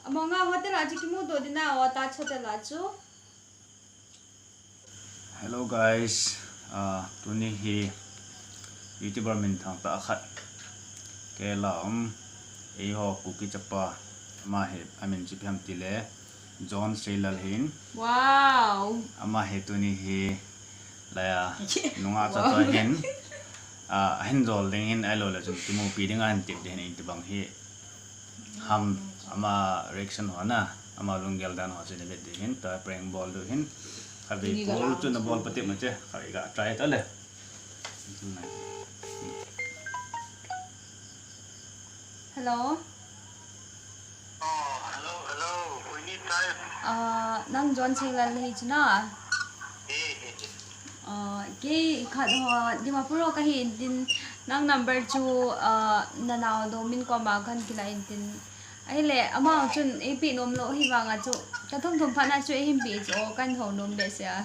Among hotel aji ki muto dina wata hotel aju. Hello guys, tuni hi YouTuber min thang ta khat ke laom ei ho Kuki chapa ama he amin chi pham tile John Seilal hin Wow. ama he tuni hi la nunga cha cha hin hin rol ding in alo la chum timu pi ding an tip den in tibang hi ham ama reaction hona ama lungel dan ho chine be hin ta prank ball do hin abi ball chu na ball pati ma che khai ga try ta le Hello. Hello. We need time. Nang John Seilal hi chuna. Ke khat ho Dimapur ka hi din nang number chu nanaw do min ko ma khan kila tin ai le ama chun ap nom lo hi wanga chu ka thum thum phana chu him bi chu kan ho nom be sia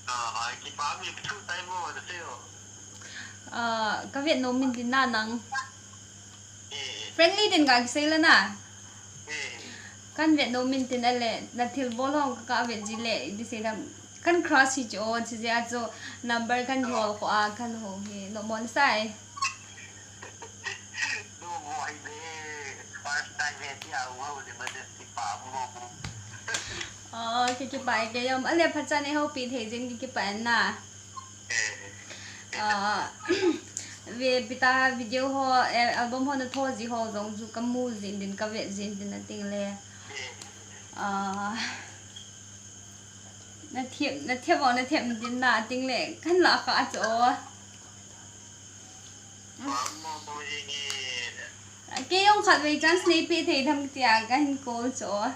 I keep on you two time more the sale. ka vet nom min din na nang friendly din ga Seilal na kan vet nom min tin ale na thil bolong ka vet ji le di se dam kan cross hi chu chi ja chu number kan rol ko a kan ho he no mon sai No more first time here wow the majesty pa mo. Cái bài cái ông anh em phát ra này hậu bị thể hiện cái bài na về bị ta video ho album ho nó thôi gì ho giống như cái mu gì đến cái việc gì đến là tiền lệ nó thiệp vào nó thiệp đến là tiền lệ khăn lạ cả chỗ cái ông khát về chance này bị thể thầm tiệt cái hình cố chỗ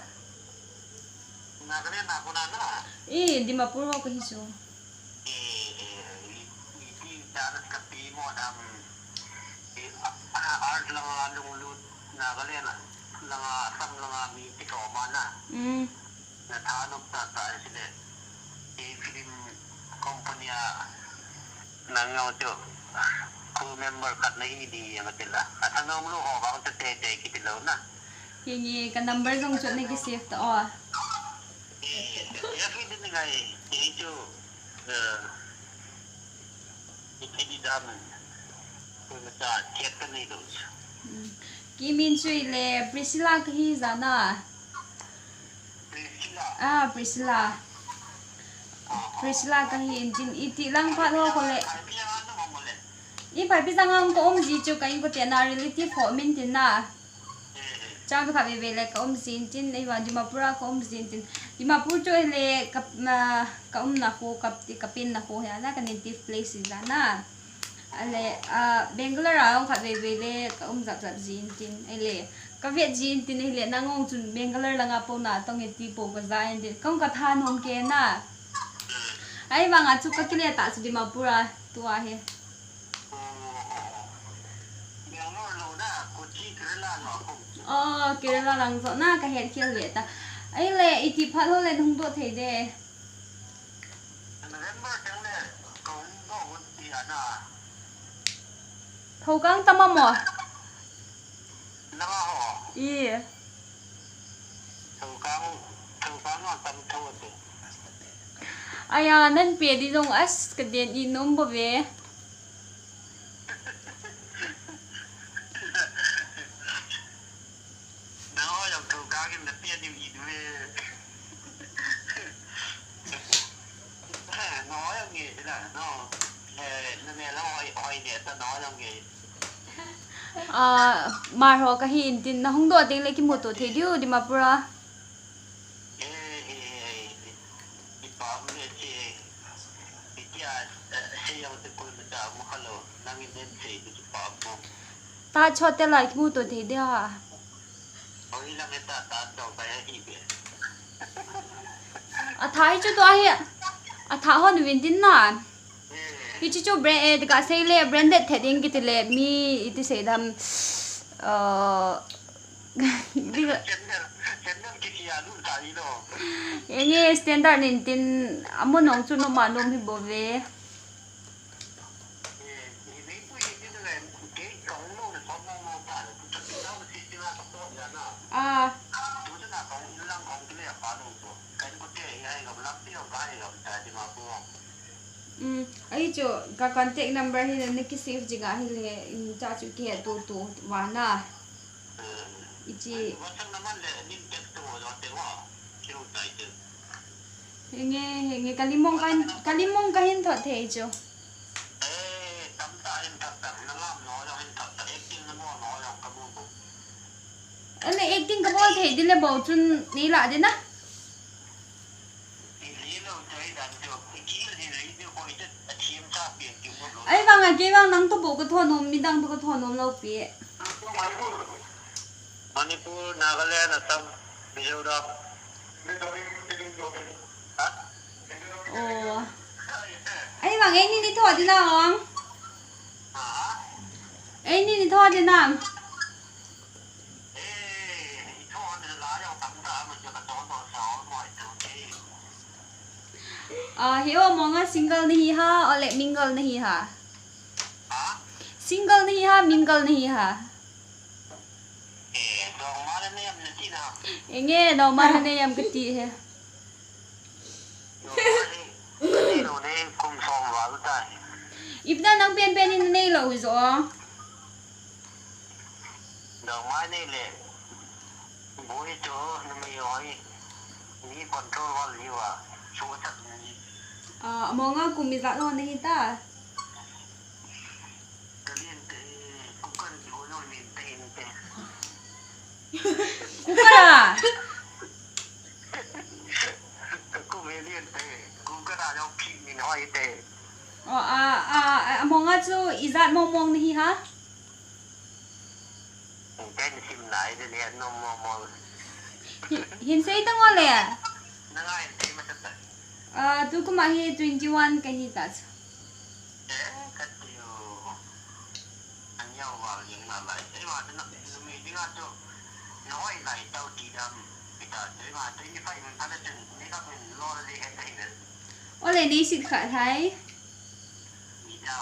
Dimapur ho ko hiso. Cái number dòng chuyện này cái save to. Min chui le Priscilla kahi zana. Priscilla kahi injin iti lang phat ho ko le. I pai pi zangang ko ji chu kai ko tena relative ho min tin na. Chang to khabe ve le ka sin tin nei wa Dimapura ko sin tin. Dimapur chu le ka na ko kapin na ko ya na ka native place zana. Ale Bangalore ang khabe ve le ka zap zin tin ele ka vet jin tin ele nangong chun Bangalore langa po na tong eti po ka zain din kong ka than hom ke na ai wanga chu ka kile ta chu Dimapura tua he Kerala lang so na ka het khel ve ta ai le iti phat ho le hung do thei de thâu căng tâm mo aya nan pe di dong as ka den I nom bo ve mar ho ka hin tin na hung do ding le ki muto the diu Dimapura ta chote la ki muto the dia thai chu to hi tha hon win tin na Ichi chu brand ka Seilal branded theding ki tile mi iti se dam Ini standard nintin amo nong chu no manum hi bove hi chu ka contact number hi ne ki save jinga hi le cha chu ki tu wana ichi henge kalimong ka hin thot the chu ale acting ka bol the dile bo chun ni la de na ai vang a ke vang nang to bo ko thonom mi dang to ko thonom lo pi Manipur, Nagaland, Assam, Mizoram. oh ai vang ai ni thot di na ong ai ni thot di na hiểu mong á single नहीं ha और lại mingle नहीं ha single नहीं ha mingle नहीं ha nghe đâu mà anh em cái gì he ibda nang pen pen in nei lo zo đầu mai này lệ bố chỗ nó mới nói ni control vào liu à số thật mong á cùng mi dạ lo nei ta Kuka cũng về liên tệ cũng cái nào trong khi mình hỏi tệ mong á chú izat mong nei ha tên sim lại thì nè nó mong hin sei tang ole nó ngay thì mà thật tu kuma hi 21 cái hi ta cái điều anh nhau vào những mà lại thế mà nó mình đi ăn chỗ nói lại tao chỉ đâm bây giờ thế mà thế như vậy mình ăn được nên các mình lo gì hết này nữa ole ni sit kha thai bây giờ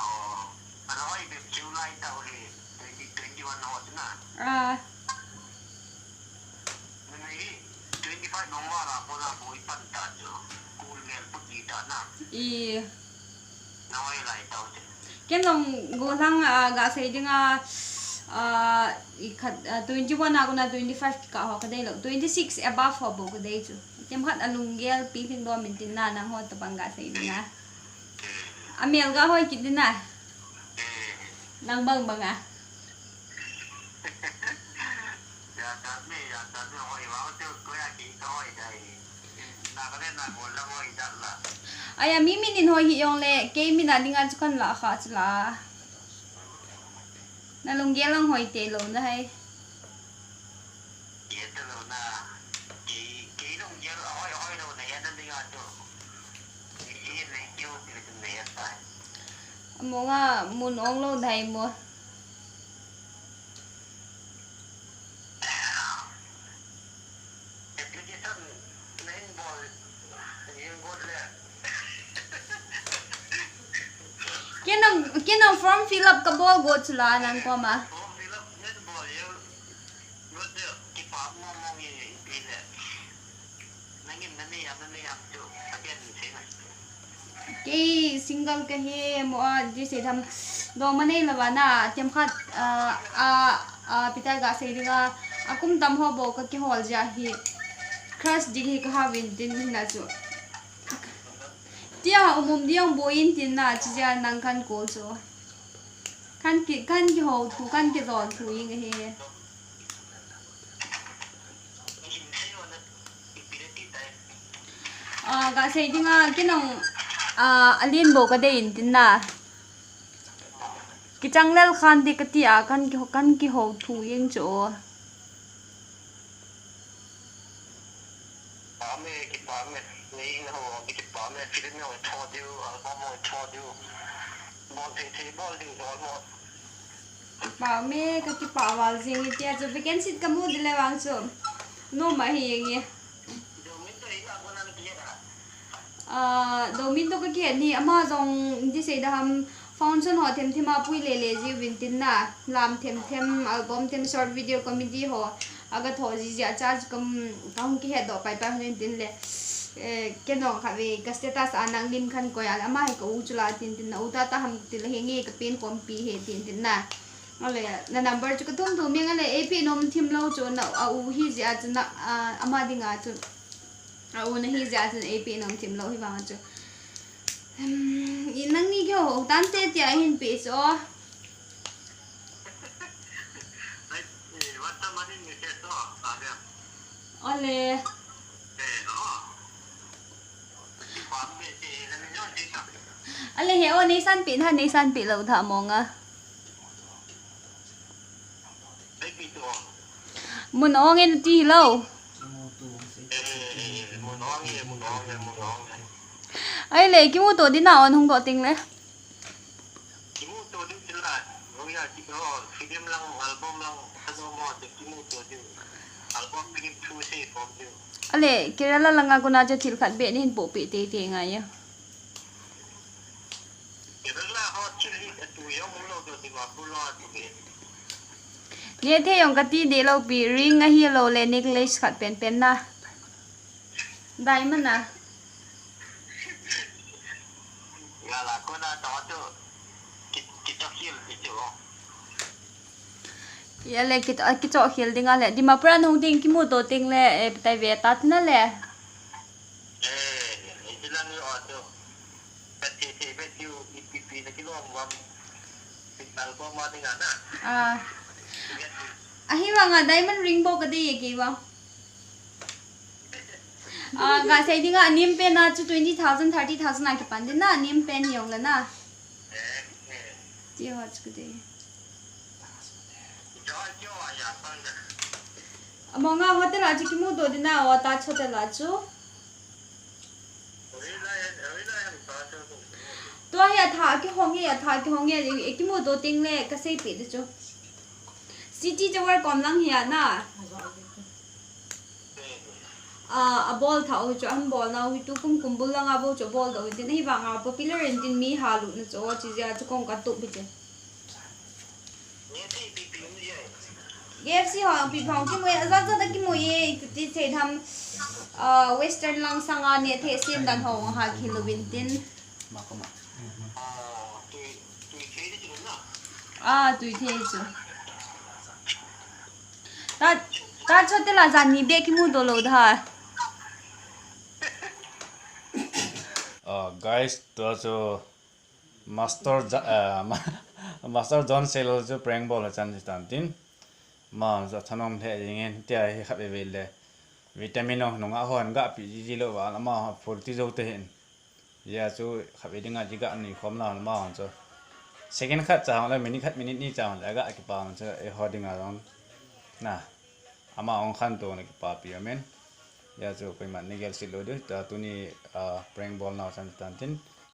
anh nói việc chiếu lại tao thì tuyến đi ăn họ thế à mình nghĩ tuyến đi phải đúng là bôi pan tạt rồi cùi nghẹn bút gì đó nè nói lại tao chứ cái lòng go lang ga sei dinga 21 na ko na 25 ka ho ka dei lo 26 above ho bo ko dei chu tem khat alungel pi phing do min tin na nang ho ta bang ga sei dinga amel ga hoi kit dina nang bang bang à ya ta hỏi vào tiêu coi ai chỉ coi đây là cái này là một là hỏi đặt là aya mi min hoi hi yong le ke min na dinga chu kan la kha chu la na lunggel lang hoi te lo na hai chỉ từ lâu na chỉ đông giờ hỏi đâu này anh đi ăn chỗ chỉ này chiêu thì này phải mo nga mun ong lo dai mo cái nào form fill up cái ball go chula nang ko ma cái single cái he mo ji se tham do mane lawa na tem khat pita ga se ringa akum tam ho bo ka ki hol ja hi crush dig hi ka ha win din na chu tia umum diang boin tin na chi ja nang kan ko chu kan ki ho thu kan ki zon thu ing he ga se dinga kinong alin bo ka dein tin na ki changlel khan di katia kan ki ho thu ing chu bảo mẹ cái bảo vào gì tia cho vacancy cái mua đi lấy vàng sớm nó mà hiền nhỉ đầu mình tôi cái kiện thì ama dòng đi xây đam function họ thêm thêm apui lele gì vintin na làm thêm album thêm short video comedy họ agar thọ gì giá charge cầm cái head đó phải bao nhiêu tiền lệ cái nó khá về cái status anang lim khăn coi à mà hay có u chula tin tin na u ta ham tin là nghe cái pen com pi he tin tin na ale na number chu ka thum thum yang ale ap nom thim lo chu na u hi ja chu na ama dinga chu u na hi ja chu ap nom thim lo hi ba chu nang ni kyo tan te tia hin pe so ale anh lấy hiểu anh san bị hay san bị lâu thả mong à muốn nó nghe đi lâu anh lấy cái muto đi nào anh không có tiền lấy anh lấy cái là lăng aku naja thil khat be ni hin po pe te te ngai yaเนี่ยเที่ยงกะตีเดเราปีริงอะฮีโลเลนิกเลสขัดเป็นนะได้มันนะอย่าเลยกิจอฮิลดิงอะไรดิมาพระนงดิงกิมูโตติงเลยแต่เวตัดนั่นแหละahi wanga diamond ring bo ka di ki wa ga sai dinga nim pen na chu 20,000 30,000 na ki pan din na nim pen yong la na ti wa chu de amonga hotel a chu ki mu do din na wa ta chote la chu to ya tha ki hong ye ki mu do ting le ka sai pe de chu city tower kom lang hiya na a ball thau chu an ball na wi tu kum bul lang abo chu ball do tin hi banga popular in tin mi halu na chu chi ja chu kong ka tu bi je KFC ho pi phang ki moi za da ki moi ti se tham western lang sanga ne the sim dan ho ha kilowin tin tui the chu ta chote la jani be ki mu do lo dha guys to so master John Seilal jo prank ball chan stan tin ma za thanom the ingen tia hi khabe ve le vitamin no nga hon ga pi ji lo wa ma forti zo te hen ya chu khabe dinga ji ga ni khom la ma han cho second khat cha la minute ni cha la ga ki pa cha e hodinga ron na ama ong khan to na ki pa pi amen ya chu koi man ni gel si lo de ta tu ni prank ball na san tan tin